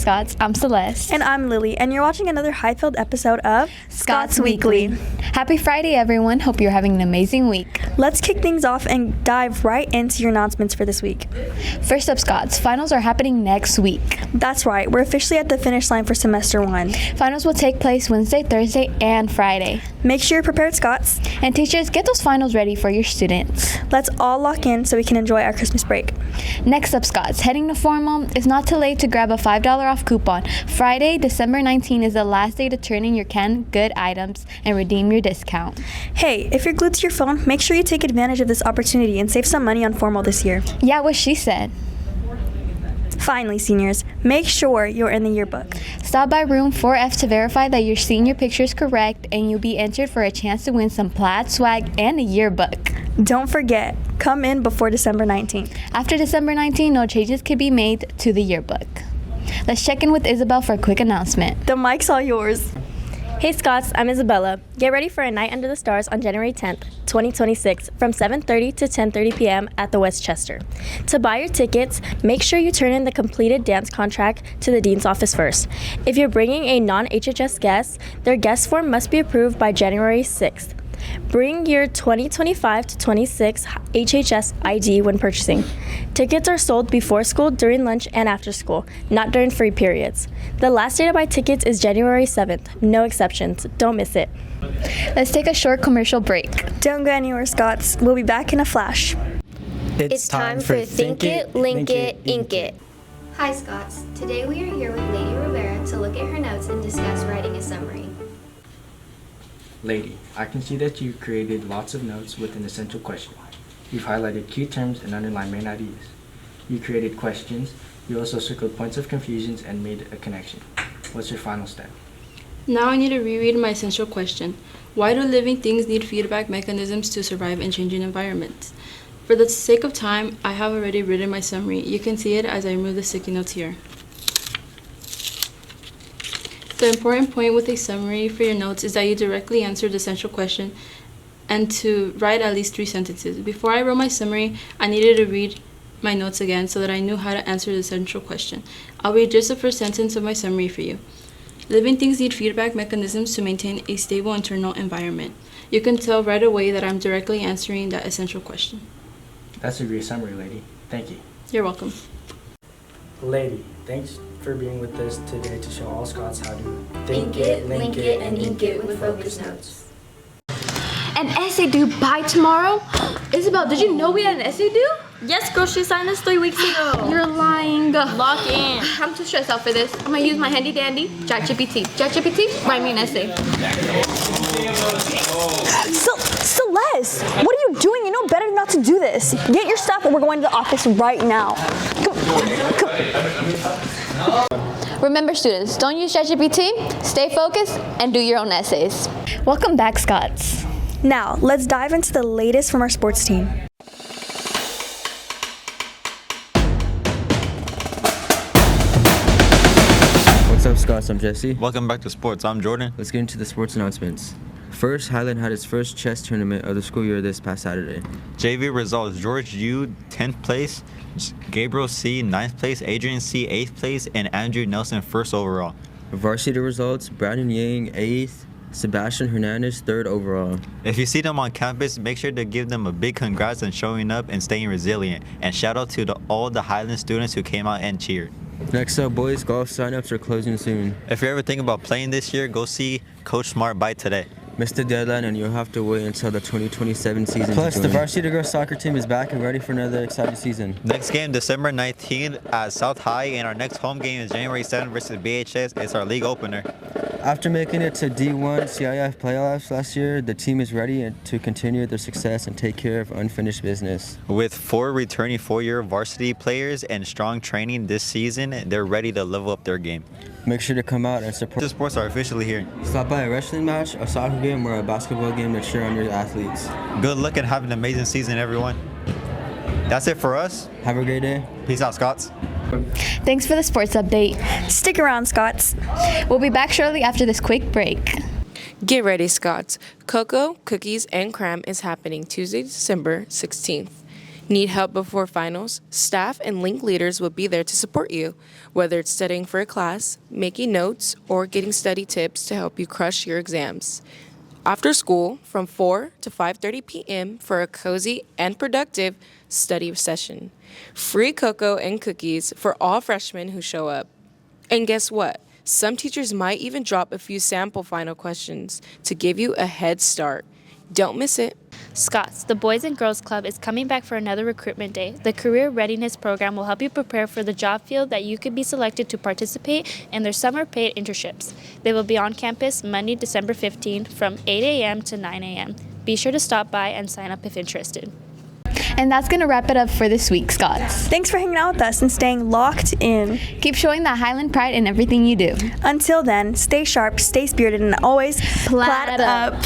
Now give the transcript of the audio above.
Scots. I'm Celeste. And I'm Lily, and you're watching another high-filled episode of Scots Weekly. Happy Friday, everyone. Hope you're having an amazing week. Let's kick things off and dive right into your announcements for this week. First up, Scots. Finals are happening next week. That's right. We're officially at the finish line for semester 1. Finals will take place Wednesday, Thursday, and Friday. Make sure you're prepared, Scots. And teachers, get those finals ready for your students. Let's all lock in so we can enjoy our Christmas break. Next up, Scots. Heading to formal, it's not too late to grab a $5 off coupon. Friday, December 19 is the last day to turn in your canned good items and redeem your discount. Hey, if you're glued to your phone, make sure you take advantage of this opportunity and save some money on formal this year. Yeah, what she said. Finally, seniors, make sure you're in the yearbook. Stop by room 4F to verify that your senior picture is correct, and you'll be entered for a chance to win some plaid swag and a yearbook. Don't forget, come in before December 19th. After December 19, no changes can be made to the yearbook. Let's check in with Isabel for a quick announcement. The mic's all yours. Hey Scots, I'm Isabella. Get ready for a night under the stars on January 10th, 2026 from 7:30 to 10:30 p.m. at the Westchester. To buy your tickets, make sure you turn in the completed dance contract to the dean's office first. If you're bringing a non-HHS guest, their guest form must be approved by January 6th. Bring your 2025 to 26 HHS ID when purchasing. Tickets are sold before school, during lunch, and after school, not during free periods. The last day to buy tickets is January 7th. No exceptions. Don't miss it. Let's take a short commercial break. Don't go anywhere, Scots. We'll be back in a flash. It's time for Think It, Link It, Ink It. Hi Scots, today we are here with Lady Rivera to look at her notes and discuss writing a summary. Lady, I can see that you've created lots of notes with an essential question. You've highlighted key terms and underlined main ideas. You created questions. You also circled points of confusions and made a connection. What's your final step? Now I need to reread my essential question. Why do living things need feedback mechanisms to survive in changing environments? For the sake of time, I have already written my summary. You can see it as I remove the sticky notes here. The important point with a summary for your notes is that you directly answer the essential question and to write at least 3 sentences. Before I wrote my summary, I needed to read my notes again so that I knew how to answer the essential question. I'll read just the first sentence of my summary for you. Living things need feedback mechanisms to maintain a stable internal environment. You can tell right away that I'm directly answering that essential question. That's a great summary, Lady. Thank you. You're welcome. Lady, thanks for being with us today to show all Scots how to Think it, link it, and ink it with focus notes. An essay due by tomorrow? Isabel, did you know we had an essay due? Yes, girl, she signed this 3 weeks ago. You're lying. Lock in. I'm too stressed out for this. I'm gonna use my handy dandy ChatGPT. ChatGPT, write me an essay. Celeste, what are you doing? You know better not to do this. Get your stuff and we're going to the office right now. Come. Remember, students, don't use ChatGPT, stay focused, and do your own essays. Welcome back, Scots. Now, let's dive into the latest from our sports team. What's up, Scots? I'm Jesse. Welcome back to sports. I'm Jordan. Let's get into the sports announcements. First, Highland had its first chess tournament of the school year this past Saturday. JV results: George U 10th place, Gabriel C 9th place, Adrian C 8th place, and Andrew Nelson 1st overall. Varsity results: Brandon Yang 8th, Sebastian Hernandez 3rd overall. If you see them on campus, make sure to give them a big congrats on showing up and staying resilient. And shout out to all the Highland students who came out and cheered. Next up, boys golf signups are closing soon. If you're ever thinking about playing this year, go see Coach Smart by today. Missed the deadline and you'll have to wait until the 2027 season. Plus, the varsity girls soccer team is back and ready for another exciting season. Next game, December 19th at South High, and our next home game is January 7th versus BHS. It's our league opener. After making it to D1 CIF playoffs last year, the team is ready to continue their success and take care of unfinished business. With 4 returning 4-year varsity players and strong training this season, they're ready to level up their game. Make sure to come out and support. The sports are officially here. Stop by a wrestling match, a soccer game, or a basketball game to cheer on your athletes. Good luck and have an amazing season, everyone. That's it for us. Have a great day. Peace out, Scots. Thanks for the sports update. Stick around, Scots. We'll be back shortly after this quick break. Get ready, Scots. Cocoa, Cookies, and Crime is happening Tuesday, December 16th. Need help before finals? Staff and link leaders will be there to support you, whether it's studying for a class, making notes, or getting study tips to help you crush your exams. After school, from 4 to 5:30 p.m. for a cozy and productive study session. Free cocoa and cookies for all freshmen who show up. And guess what? Some teachers might even drop a few sample final questions to give you a head start. Don't miss it. Scots, the Boys and Girls Club, is coming back for another recruitment day. The Career Readiness Program will help you prepare for the job field that you could be selected to participate in their summer paid internships. They will be on campus Monday, December 15th from 8 a.m. to 9 a.m. Be sure to stop by and sign up if interested. And that's going to wrap it up for this week, Scots. Thanks for hanging out with us and staying locked in. Keep showing that Highland pride in everything you do. Until then, stay sharp, stay spirited, and always Plaid up.